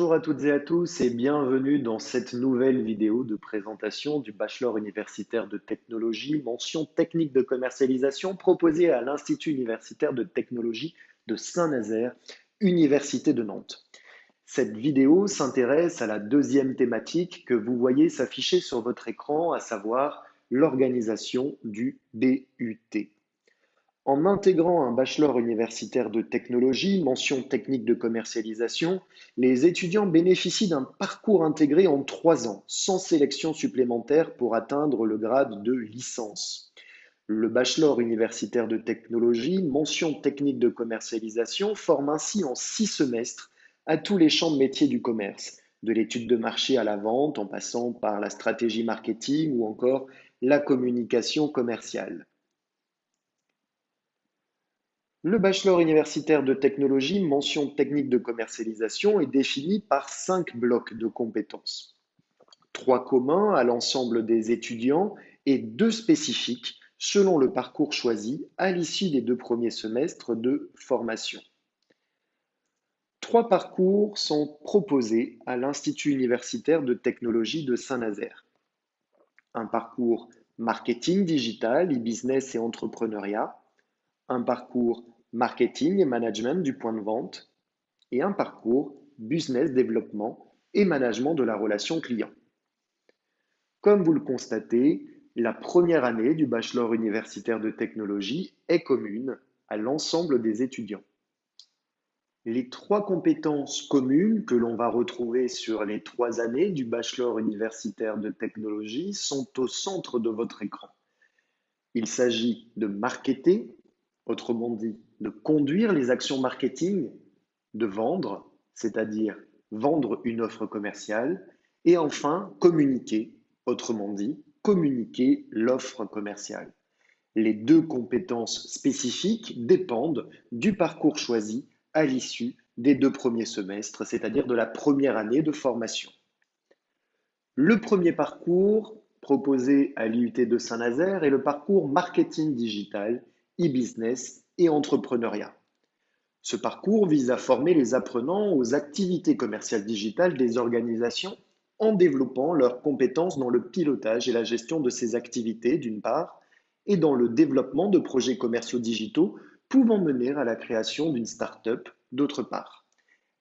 Bonjour à toutes et à tous et bienvenue dans cette nouvelle vidéo de présentation du bachelor universitaire de technologie, mention technique de commercialisation proposée à l'Institut universitaire de technologie de Saint-Nazaire, Université de Nantes. Cette vidéo s'intéresse à la deuxième thématique que vous voyez s'afficher sur votre écran, à savoir l'organisation du BUT. En intégrant un bachelor universitaire de technologie, mention technique de commercialisation, les étudiants bénéficient d'un parcours intégré en 3 ans, sans sélection supplémentaire pour atteindre le grade de licence. Le bachelor universitaire de technologie, mention technique de commercialisation, forme ainsi en 6 semestres à tous les champs de métiers du commerce, de l'étude de marché à la vente, en passant par la stratégie marketing ou encore la communication commerciale. Le bachelor universitaire de technologie, mention technique de commercialisation, est défini par 5 blocs de compétences. 3 communs à l'ensemble des étudiants et 2 spécifiques selon le parcours choisi à l'issue des 2 premiers semestres de formation. 3 parcours sont proposés à l'Institut universitaire de technologie de Saint-Nazaire. Un parcours marketing digital, e-business et entrepreneuriat, un parcours marketing et management du point de vente et un parcours business développement et management de la relation client. Comme vous le constatez, la première année du bachelor universitaire de technologie est commune à l'ensemble des étudiants. Les 3 compétences communes que l'on va retrouver sur les 3 années du bachelor universitaire de technologie sont au centre de votre écran. Il s'agit de marketer, autrement dit, de conduire les actions marketing, de vendre, c'est-à-dire vendre une offre commerciale, et enfin communiquer, autrement dit, communiquer l'offre commerciale. Les 2 compétences spécifiques dépendent du parcours choisi à l'issue des 2 premiers semestres, c'est-à-dire de la première année de formation. Le premier parcours proposé à l'IUT de Saint-Nazaire est le parcours marketing digital, e-business et entrepreneuriat. Ce parcours vise à former les apprenants aux activités commerciales digitales des organisations en développant leurs compétences dans le pilotage et la gestion de ces activités d'une part, et dans le développement de projets commerciaux digitaux pouvant mener à la création d'une start-up d'autre part.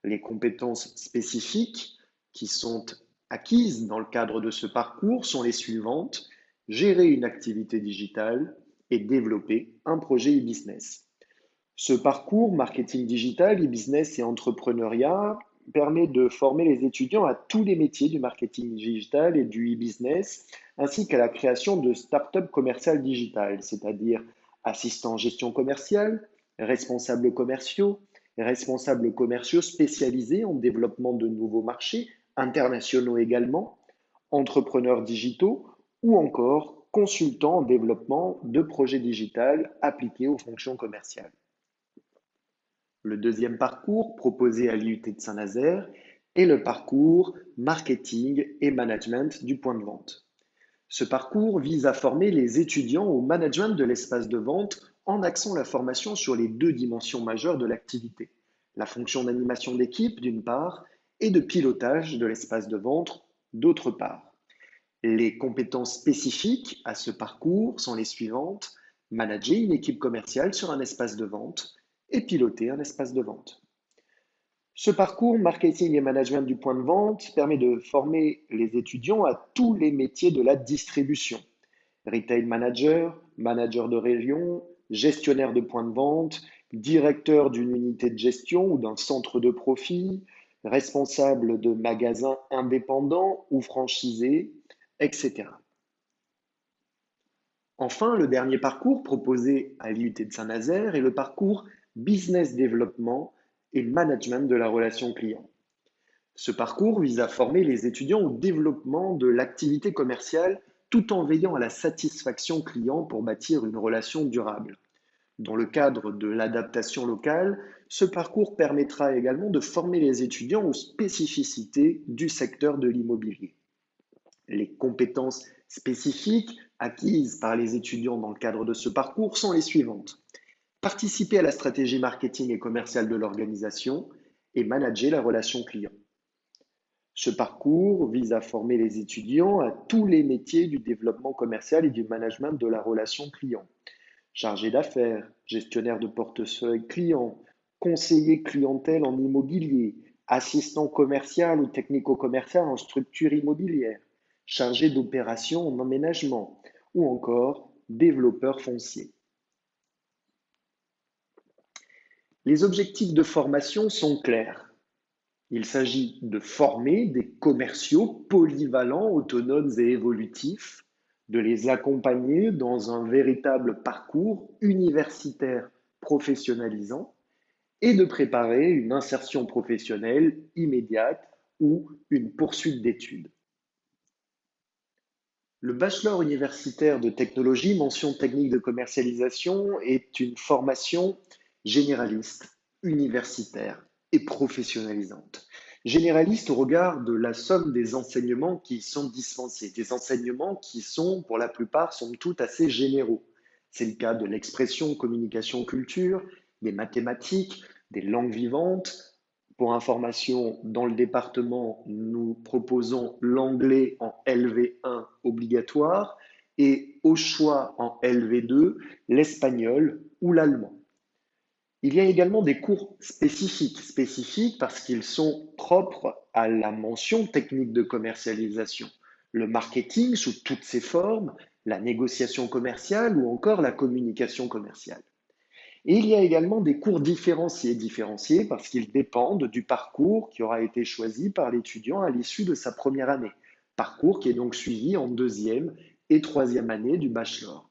Les compétences spécifiques qui sont acquises dans le cadre de ce parcours sont les suivantes: gérer une activité digitale et développer un projet e-business. Ce parcours marketing digital, e-business et entrepreneuriat permet de former les étudiants à tous les métiers du marketing digital et du e-business, ainsi qu'à la création de start-up commerciales digitales, c'est-à-dire assistants gestion commerciale, responsables commerciaux spécialisés en développement de nouveaux marchés, internationaux également, entrepreneurs digitaux ou encore consultants en développement de projets digitaux appliqués aux fonctions commerciales. Le deuxième parcours proposé à l'IUT de Saint-Nazaire est le parcours marketing et management du point de vente. Ce parcours vise à former les étudiants au management de l'espace de vente en axant la formation sur les 2 dimensions majeures de l'activité, la fonction d'animation d'équipe d'une part et de pilotage de l'espace de vente d'autre part. Les compétences spécifiques à ce parcours sont les suivantes: manager une équipe commerciale sur un espace de vente et piloter un espace de vente. Ce parcours marketing et management du point de vente permet de former les étudiants à tous les métiers de la distribution: retail manager, manager de région, gestionnaire de point de vente, directeur d'une unité de gestion ou d'un centre de profit, responsable de magasins indépendants ou franchisés, etc. Enfin, le dernier parcours proposé à l'IUT de Saint-Nazaire est le parcours business développement et management de la relation client. Ce parcours vise à former les étudiants au développement de l'activité commerciale tout en veillant à la satisfaction client pour bâtir une relation durable. Dans le cadre de l'adaptation locale, ce parcours permettra également de former les étudiants aux spécificités du secteur de l'immobilier. Les compétences spécifiques acquises par les étudiants dans le cadre de ce parcours sont les suivantes: participer à la stratégie marketing et commerciale de l'organisation et manager la relation client. Ce parcours vise à former les étudiants à tous les métiers du développement commercial et du management de la relation client. Chargé d'affaires, gestionnaire de portefeuille client, conseiller clientèle en immobilier, assistant commercial ou technico-commercial en structure immobilière, chargé d'opérations en emménagement ou encore développeur foncier. Les objectifs de formation sont clairs. Il s'agit de former des commerciaux polyvalents, autonomes et évolutifs, de les accompagner dans un véritable parcours universitaire professionnalisant et de préparer une insertion professionnelle immédiate ou une poursuite d'études. Le bachelor universitaire de technologie, mention technique de commercialisation, est une formation généraliste, universitaire et professionnalisante. Généraliste au regard de la somme des enseignements qui y sont dispensés, des enseignements qui sont, pour la plupart, somme toute assez généraux. C'est le cas de l'expression, communication, culture, des mathématiques, des langues vivantes. Pour information, dans le département, nous proposons l'anglais en LV1 obligatoire et au choix en LV2, l'espagnol ou l'allemand. Il y a également des cours spécifiques parce qu'ils sont propres à la mention technique de commercialisation. Le marketing sous toutes ses formes, la négociation commerciale ou encore la communication commerciale. Et il y a également des cours différenciés parce qu'ils dépendent du parcours qui aura été choisi par l'étudiant à l'issue de sa première année. Parcours qui est donc suivi en deuxième et troisième année du bachelor.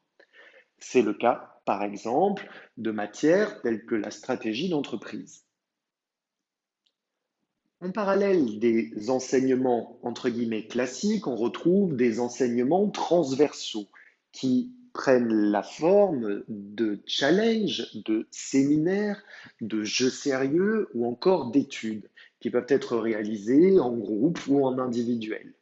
C'est le cas, par exemple, de matières telles que la stratégie d'entreprise. En parallèle des enseignements entre guillemets classiques, on retrouve des enseignements transversaux qui prennent la forme de challenges, de séminaires, de jeux sérieux ou encore d'études qui peuvent être réalisés en groupe ou en individuel.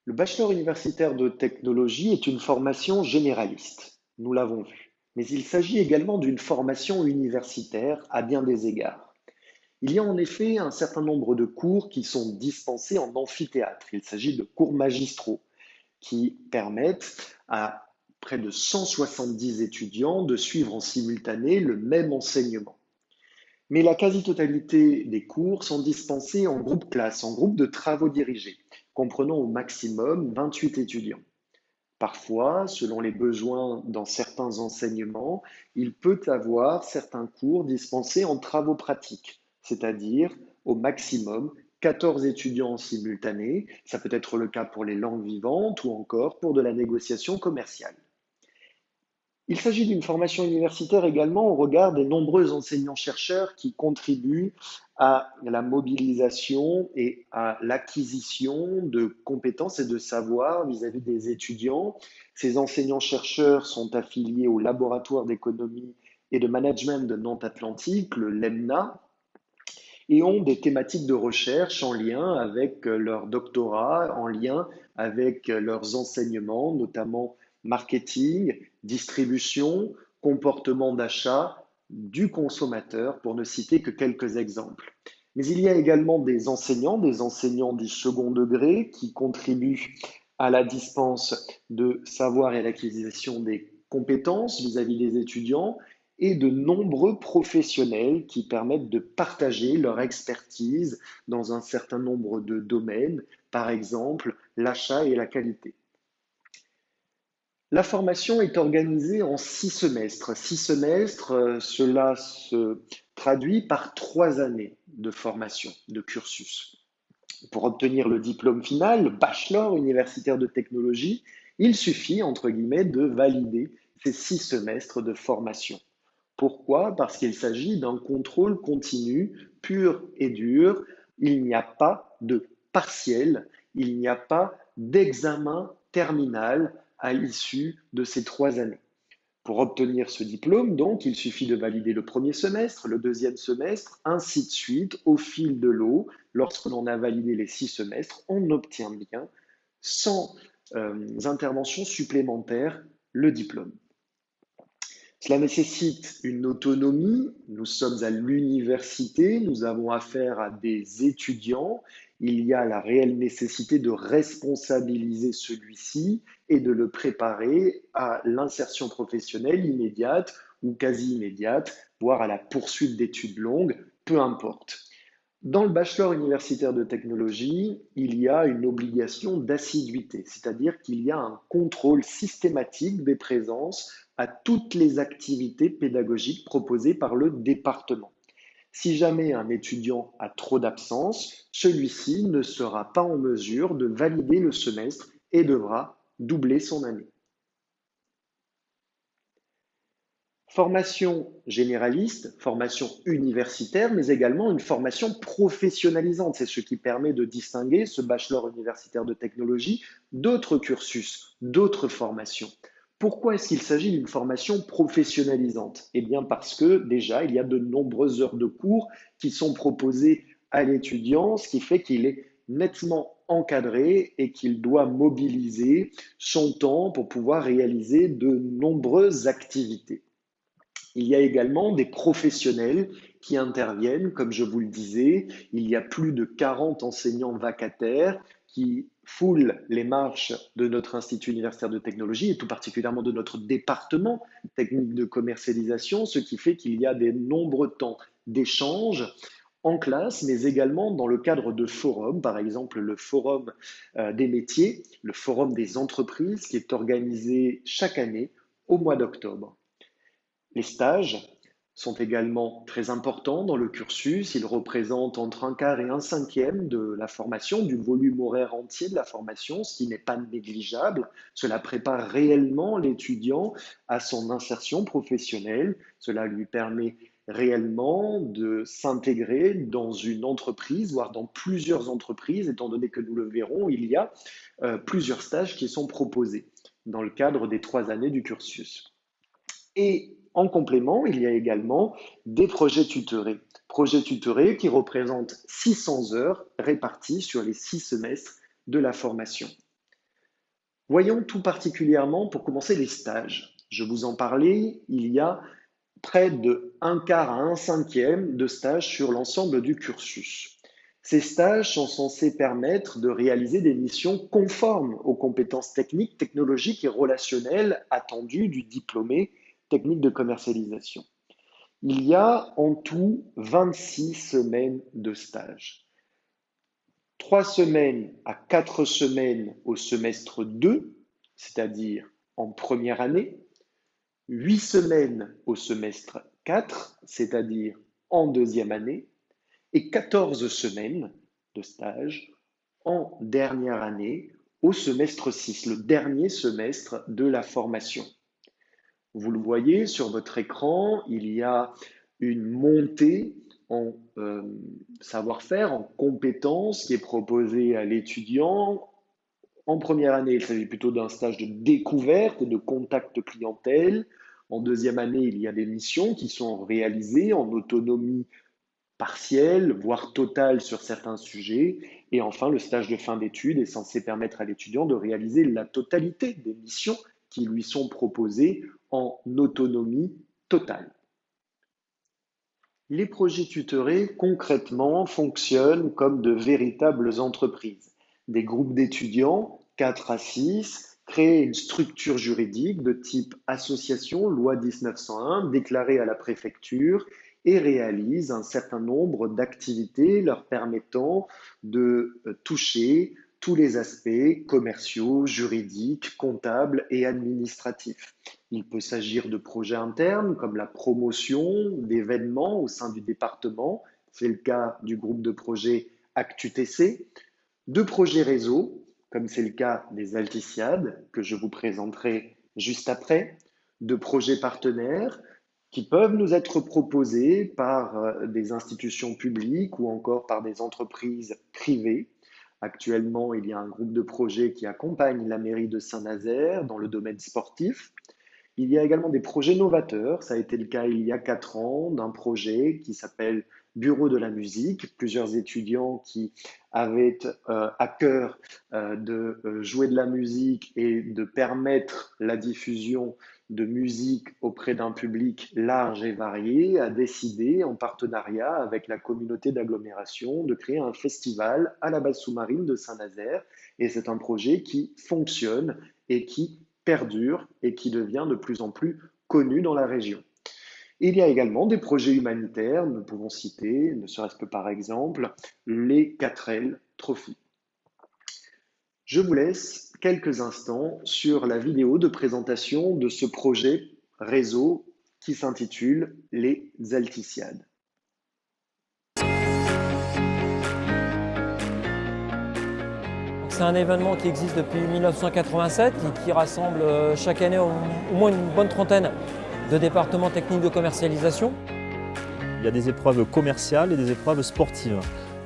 Le bachelor universitaire de technologie est une formation généraliste, nous l'avons vu, mais il s'agit également d'une formation universitaire à bien des égards. Il y a en effet un certain nombre de cours qui sont dispensés en amphithéâtre. Il s'agit de cours magistraux qui permettent à près de 170 étudiants de suivre en simultané le même enseignement. Mais la quasi-totalité des cours sont dispensés en groupe classe, en groupe de travaux dirigés, comprenant au maximum 28 étudiants. Parfois, selon les besoins dans certains enseignements, il peut avoir certains cours dispensés en travaux pratiques, c'est-à-dire au maximum 14 étudiants en simultané. Ça peut être le cas pour les langues vivantes ou encore pour de la négociation commerciale. Il s'agit d'une formation universitaire également au regard des nombreux enseignants-chercheurs qui contribuent à la mobilisation et à l'acquisition de compétences et de savoirs vis-à-vis des étudiants. Ces enseignants-chercheurs sont affiliés au laboratoire d'économie et de management de Nantes Atlantique, le LEMNA, et ont des thématiques de recherche en lien avec leur doctorat, en lien avec leurs enseignements, notamment marketing, distribution, comportement d'achat du consommateur, pour ne citer que quelques exemples. Mais il y a également des enseignants du second degré qui contribuent à la dispense de savoir et à l'acquisition des compétences vis-à-vis des étudiants et de nombreux professionnels qui permettent de partager leur expertise dans un certain nombre de domaines, par exemple l'achat et la qualité. La formation est organisée en 6 semestres. 6 semestres, cela se traduit par 3 années de formation, de cursus. Pour obtenir le diplôme final, le bachelor universitaire de technologie, il suffit, entre guillemets, de valider ces 6 semestres de formation. Pourquoi? Parce qu'il s'agit d'un contrôle continu, pur et dur. Il n'y a pas de partiel, il n'y a pas d'examen terminal à l'issue de ces 3 années. Pour obtenir ce diplôme, donc, il suffit de valider le premier semestre, le deuxième semestre, ainsi de suite, au fil de l'eau. Lorsque l'on a validé les 6 semestres, on obtient bien, sans intervention supplémentaire, le diplôme. Cela nécessite une autonomie. Nous sommes à l'université, nous avons affaire à des étudiants Il y a la réelle nécessité de responsabiliser celui-ci et de le préparer à l'insertion professionnelle immédiate ou quasi immédiate, voire à la poursuite d'études longues, peu importe. Dans le bachelor universitaire de technologie, il y a une obligation d'assiduité, c'est-à-dire qu'il y a un contrôle systématique des présences à toutes les activités pédagogiques proposées par le département. Si jamais un étudiant a trop d'absence, celui-ci ne sera pas en mesure de valider le semestre et devra doubler son année. Formation généraliste, formation universitaire, mais également une formation professionnalisante. C'est ce qui permet de distinguer ce bachelor universitaire de technologie d'autres cursus, d'autres formations. Pourquoi est-ce qu'il s'agit d'une formation professionnalisante? Eh bien parce que déjà, il y a de nombreuses heures de cours qui sont proposées à l'étudiant, ce qui fait qu'il est nettement encadré et qu'il doit mobiliser son temps pour pouvoir réaliser de nombreuses activités. Il y a également des professionnels qui interviennent, comme je vous le disais, il y a plus de 40 enseignants vacataires qui foulent les marches de notre Institut universitaire de technologie et tout particulièrement de notre département technique de commercialisation, ce qui fait qu'il y a des nombreux temps d'échange en classe, mais également dans le cadre de forums, par exemple le forum des métiers, le forum des entreprises qui est organisé chaque année au mois d'octobre. Les stages sont également très importants dans le cursus. Ils représentent entre un quart et un cinquième de la formation, du volume horaire entier de la formation, ce qui n'est pas négligeable. Cela prépare réellement l'étudiant à son insertion professionnelle. Cela lui permet réellement de s'intégrer dans une entreprise, voire dans plusieurs entreprises, étant donné que nous le verrons, il y a plusieurs stages qui sont proposés dans le cadre des 3 années du cursus. Et en complément, il y a également des projets tutorés qui représentent 600 heures réparties sur les 6 semestres de la formation. Voyons tout particulièrement pour commencer les stages. Je vous en parlais, il y a près de un quart à un cinquième de stages sur l'ensemble du cursus. Ces stages sont censés permettre de réaliser des missions conformes aux compétences techniques, technologiques et relationnelles attendues du diplômé technique de commercialisation. Il y a en tout 26 semaines de stage. 3 semaines à 4 semaines au semestre 2, c'est-à-dire en première année, 8 semaines au semestre 4, c'est-à-dire en deuxième année, et 14 semaines de stage en dernière année au semestre 6, le dernier semestre de la formation. Vous le voyez sur votre écran, il y a une montée en savoir-faire, en compétences qui est proposée à l'étudiant. En première année, il s'agit plutôt d'un stage de découverte et de contact clientèle. En deuxième année, il y a des missions qui sont réalisées en autonomie partielle, voire totale sur certains sujets. Et enfin, le stage de fin d'études est censé permettre à l'étudiant de réaliser la totalité des missions qui lui sont proposées en autonomie totale. Les projets tutorés, concrètement, fonctionnent comme de véritables entreprises. Des groupes d'étudiants, 4 à 6, créent une structure juridique de type association, loi 1901, déclarée à la préfecture, et réalisent un certain nombre d'activités leur permettant de toucher tous les aspects commerciaux, juridiques, comptables et administratifs. Il peut s'agir de projets internes comme la promotion d'événements au sein du département, c'est le cas du groupe de projet ActuTC, de projets réseau, comme c'est le cas des Alticiades, que je vous présenterai juste après, de projets partenaires qui peuvent nous être proposés par des institutions publiques ou encore par des entreprises privées. Actuellement, il y a un groupe de projets qui accompagne la mairie de Saint-Nazaire dans le domaine sportif. Il y a également des projets novateurs. Ça a été le cas il y a 4 ans d'un projet qui s'appelle Bureau de la musique, plusieurs étudiants qui avaient à cœur de jouer de la musique et de permettre la diffusion de musique auprès d'un public large et varié, a décidé, en partenariat avec la communauté d'agglomération, de créer un festival à la base sous-marine de Saint-Nazaire. Et c'est un projet qui fonctionne et qui perdure et qui devient de plus en plus connu dans la région. Il y a également des projets humanitaires, nous pouvons citer, ne serait-ce que par exemple, les 4L Trophy. Je vous laisse quelques instants sur la vidéo de présentation de ce projet réseau qui s'intitule les Alticiades. C'est un événement qui existe depuis 1987 et qui rassemble chaque année au moins une bonne trentaine de départements techniques de commercialisation. Il y a des épreuves commerciales et des épreuves sportives.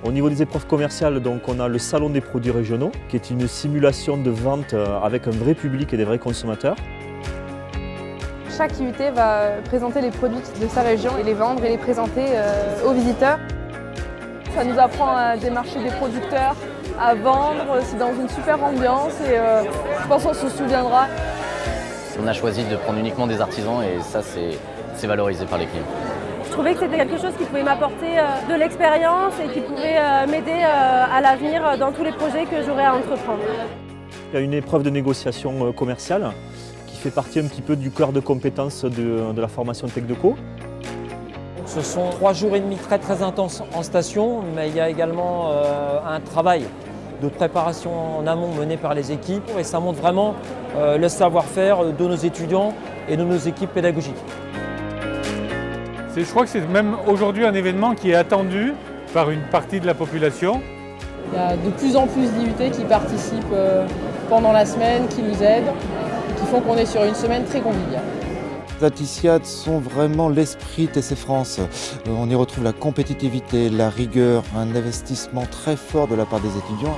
Au niveau des épreuves commerciales, donc, on a le Salon des produits régionaux, qui est une simulation de vente avec un vrai public et des vrais consommateurs. Chaque IUT va présenter les produits de sa région et les vendre et les présenter aux visiteurs. Ça nous apprend à démarcher des producteurs, à vendre, c'est dans une super ambiance et je pense qu'on se souviendra. On a choisi de prendre uniquement des artisans et ça c'est valorisé par les clients. Je trouvais que c'était quelque chose qui pouvait m'apporter de l'expérience et qui pouvait m'aider à l'avenir dans tous les projets que j'aurais à entreprendre. Il y a une épreuve de négociation commerciale qui fait partie un petit peu du cœur de compétences de la formation TechDeco. Ce sont 3 jours et demi très intenses en station, mais il y a également un travail de préparation en amont mené par les équipes et ça montre vraiment le savoir-faire de nos étudiants et de nos équipes pédagogiques. Je crois que c'est même aujourd'hui un événement qui est attendu par une partie de la population. Il y a de plus en plus d'IUT qui participent pendant la semaine, qui nous aident, qui font qu'on est sur une semaine très conviviale. Les Alticiades sont vraiment l'esprit TC France. On y retrouve la compétitivité, la rigueur, un investissement très fort de la part des étudiants.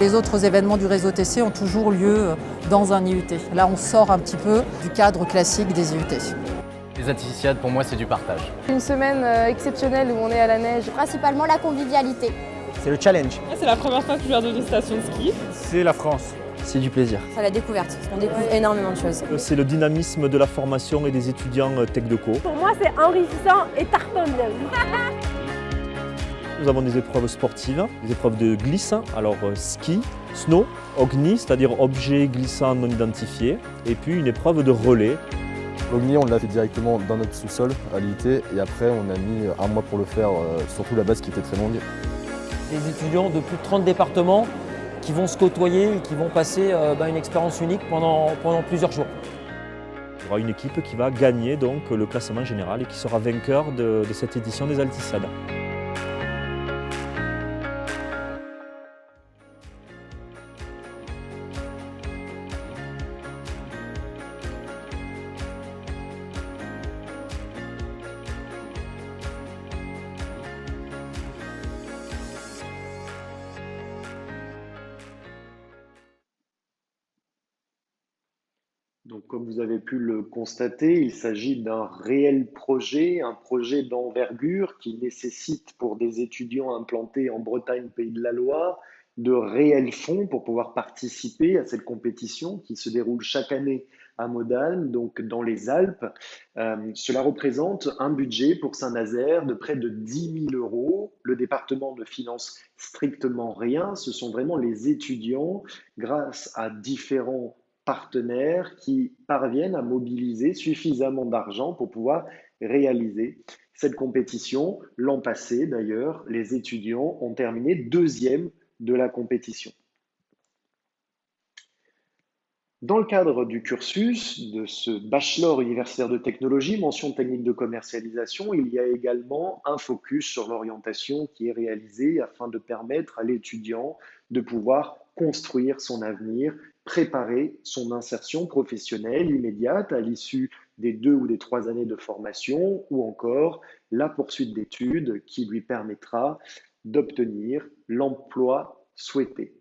Les autres événements du réseau TC ont toujours lieu dans un IUT. Là, on sort un petit peu du cadre classique des IUT. Les Alticiades pour moi c'est du partage. Une semaine exceptionnelle où on est à la neige. Principalement la convivialité. C'est le challenge. C'est la première fois que je viens d'une station de ski. C'est la France. C'est du plaisir. C'est la découverte. On découvre énormément de choses. C'est le dynamisme de la formation et des étudiants TechDeco. Pour moi, c'est enrichissant et tarpin bien. Nous avons des épreuves sportives, des épreuves de glisse, alors ski, snow, OGNI, c'est-à-dire objet glissant non identifié, et puis une épreuve de relais. L'OGNI, on l'a fait directement dans notre sous-sol à l'IUT et après on a mis un mois pour le faire, surtout la base qui était très longue. Les étudiants de plus de 30 départements qui vont se côtoyer et qui vont passer une expérience unique pendant plusieurs jours. Il y aura une équipe qui va gagner donc le classement général et qui sera vainqueur de cette édition des Alticiades. Donc, comme vous avez pu le constater, il s'agit d'un réel projet, un projet d'envergure qui nécessite pour des étudiants implantés en Bretagne, Pays de la Loire, de réels fonds pour pouvoir participer à cette compétition qui se déroule chaque année à Modane, donc dans les Alpes. Cela représente un budget pour Saint-Nazaire de près de 10 000 euros. Le département ne finance strictement rien. Ce sont vraiment les étudiants, grâce à différents partenaires qui parviennent à mobiliser suffisamment d'argent pour pouvoir réaliser cette compétition. L'an passé, d'ailleurs, les étudiants ont terminé deuxième de la compétition. Dans le cadre du cursus de ce bachelor universitaire de technologie, mention technique de commercialisation, il y a également un focus sur l'orientation qui est réalisé afin de permettre à l'étudiant de pouvoir construire son avenir, préparer son insertion professionnelle immédiate à l'issue des 2 ou des 3 années de formation ou encore la poursuite d'études qui lui permettra d'obtenir l'emploi souhaité.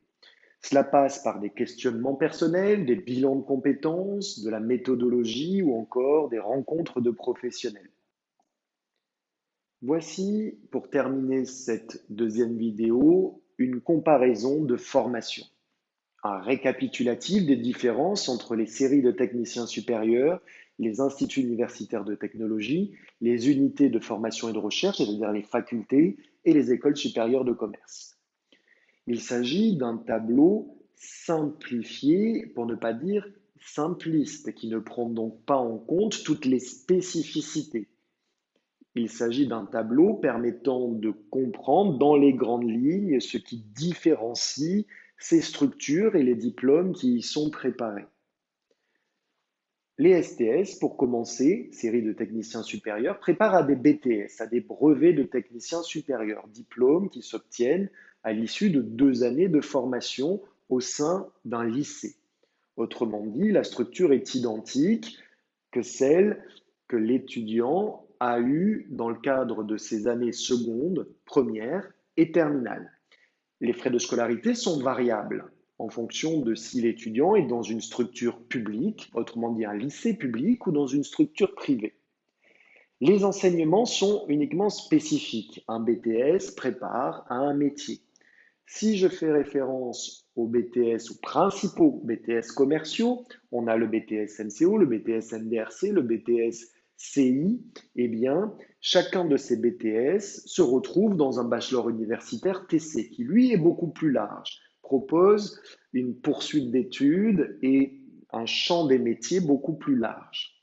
Cela passe par des questionnements personnels, des bilans de compétences, de la méthodologie ou encore des rencontres de professionnels. Voici, pour terminer cette deuxième vidéo, une comparaison de formation. Un récapitulatif des différences entre les séries de techniciens supérieurs, les instituts universitaires de technologie, les unités de formation et de recherche, c'est-à-dire les facultés, et les écoles supérieures de commerce. Il s'agit d'un tableau simplifié, pour ne pas dire simpliste, qui ne prend donc pas en compte toutes les spécificités. Il s'agit d'un tableau permettant de comprendre dans les grandes lignes ce qui différencie ces structures et les diplômes qui y sont préparés. Les STS, pour commencer, série de techniciens supérieurs, préparent à des BTS, à des brevets de techniciens supérieurs, diplômes qui s'obtiennent à l'issue de 2 années de formation au sein d'un lycée. Autrement dit, la structure est identique que celle que l'étudiant a eue dans le cadre de ses années secondes, première et terminale. Les frais de scolarité sont variables en fonction de si l'étudiant est dans une structure publique, autrement dit un lycée public, ou dans une structure privée. Les enseignements sont uniquement spécifiques. Un BTS prépare à un métier. Si je fais référence aux BTS, aux principaux BTS commerciaux, on a le BTS MCO, le BTS MDRC, le BTS CI, eh bien, chacun de ces BTS se retrouve dans un bachelor universitaire TC, qui lui est beaucoup plus large, propose une poursuite d'études et un champ des métiers beaucoup plus large.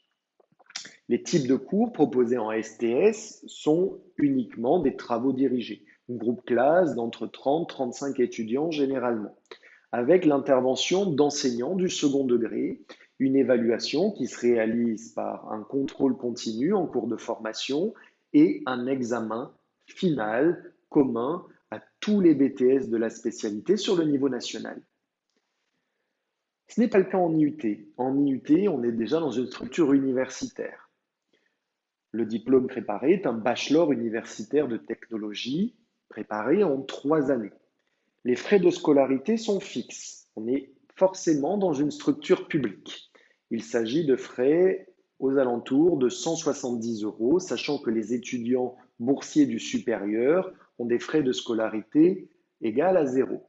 Les types de cours proposés en STS sont uniquement des travaux dirigés, un groupe classe d'entre 30 et 35 étudiants généralement, avec l'intervention d'enseignants du second degré, une évaluation qui se réalise par un contrôle continu en cours de formation et un examen final commun à tous les BTS de la spécialité sur le niveau national. Ce n'est pas le cas en IUT. En IUT, on est déjà dans une structure universitaire. Le diplôme préparé est un bachelor universitaire de technologie préparé en 3 années. Les frais de scolarité sont fixes. On est forcément dans une structure publique. Il s'agit de frais aux alentours de 170 €, sachant que les étudiants boursiers du supérieur ont des frais de scolarité égaux à 0.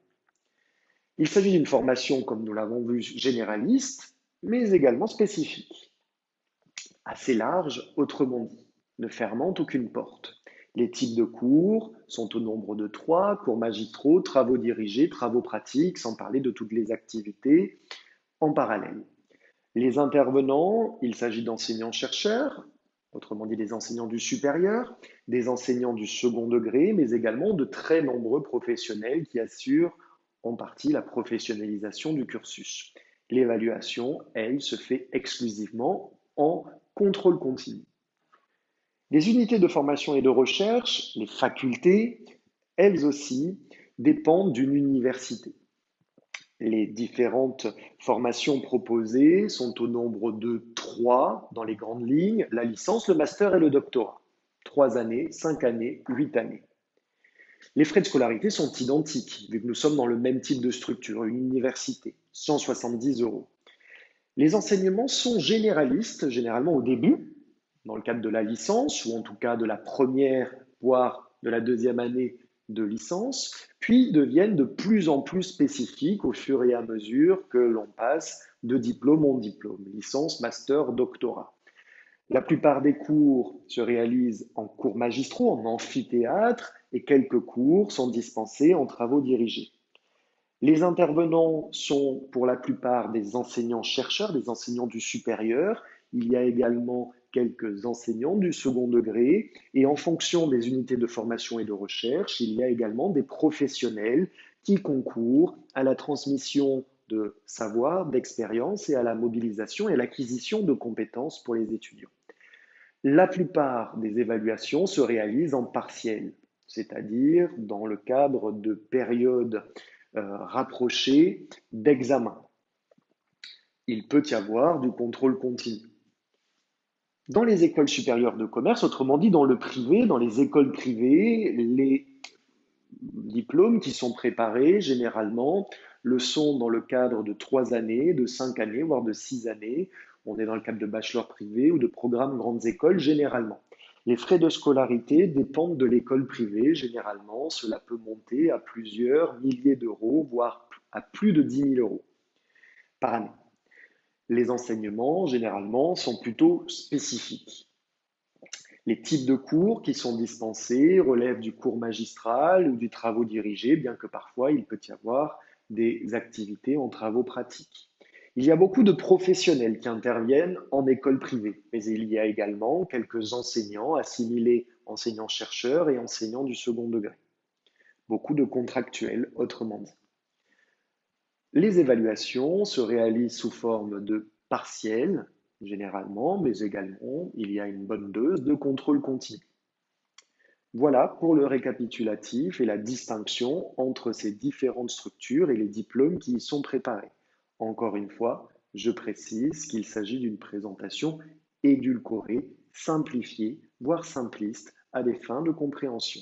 Il s'agit d'une formation, comme nous l'avons vu, généraliste, mais également spécifique. Assez large, autrement dit, ne fermant aucune porte. Les types de cours sont au nombre de 3, cours magistraux, travaux dirigés, travaux pratiques, sans parler de toutes les activités en parallèle. Les intervenants, il s'agit d'enseignants-chercheurs, autrement dit des enseignants du supérieur, des enseignants du second degré, mais également de très nombreux professionnels qui assurent en partie la professionnalisation du cursus. L'évaluation, elle, se fait exclusivement en contrôle continu. Les unités de formation et de recherche, les facultés, elles aussi, dépendent d'une université. Les différentes formations proposées sont au nombre de 3 dans les grandes lignes, la licence, le master et le doctorat. 3 années, 5 années, 8 années. Les frais de scolarité sont identiques, vu que nous sommes dans le même type de structure, une université, 170 €. Les enseignements sont généralistes, généralement au début, dans le cadre de la licence, ou en tout cas de la première, voire de la 2e année de licence, puis deviennent de plus en plus spécifiques au fur et à mesure que l'on passe de diplôme en diplôme, licence, master, doctorat. La plupart des cours se réalisent en cours magistraux, en amphithéâtre, et quelques cours sont dispensés en travaux dirigés. Les intervenants sont pour la plupart des enseignants-chercheurs, des enseignants du supérieur. Il y a également quelques enseignants du second degré et en fonction des unités de formation et de recherche, il y a également des professionnels qui concourent à la transmission de savoir, d'expérience et à la mobilisation et à l'acquisition de compétences pour les étudiants. La plupart des évaluations se réalisent en partiel, c'est-à-dire dans le cadre de périodes rapprochées d'examen. Il peut y avoir du contrôle continu. Dans les écoles supérieures de commerce, autrement dit dans le privé, dans les écoles privées, les diplômes qui sont préparés généralement le sont dans le cadre de 3 années, de 5 années, voire de 6 années. On est dans le cadre de bachelor privé ou de programmes grandes écoles généralement. Les frais de scolarité dépendent de l'école privée. Généralement, cela peut monter à plusieurs milliers d'euros, voire à plus de 10 000 euros par année. Les enseignements, généralement, sont plutôt spécifiques. Les types de cours qui sont dispensés relèvent du cours magistral ou du travaux dirigés, bien que parfois il peut y avoir des activités en travaux pratiques. Il y a beaucoup de professionnels qui interviennent en école privée, mais il y a également quelques enseignants assimilés enseignants-chercheurs et enseignants du second degré. Beaucoup de contractuels, autrement dit. Les évaluations se réalisent sous forme de partiels, généralement, mais également il y a une bonne dose de contrôle continu. Voilà pour le récapitulatif et la distinction entre ces différentes structures et les diplômes qui y sont préparés. Encore une fois, je précise qu'il s'agit d'une présentation édulcorée, simplifiée, voire simpliste, à des fins de compréhension.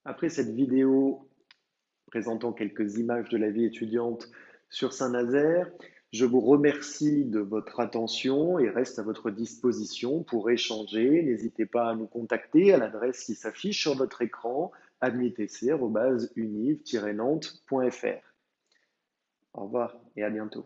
Après cette vidéo présentant quelques images de la vie étudiante sur Saint-Nazaire, je vous remercie de votre attention et reste à votre disposition pour échanger. N'hésitez pas à nous contacter à l'adresse qui s'affiche sur votre écran, admitec@univ-nantes.fr. Au revoir et à bientôt.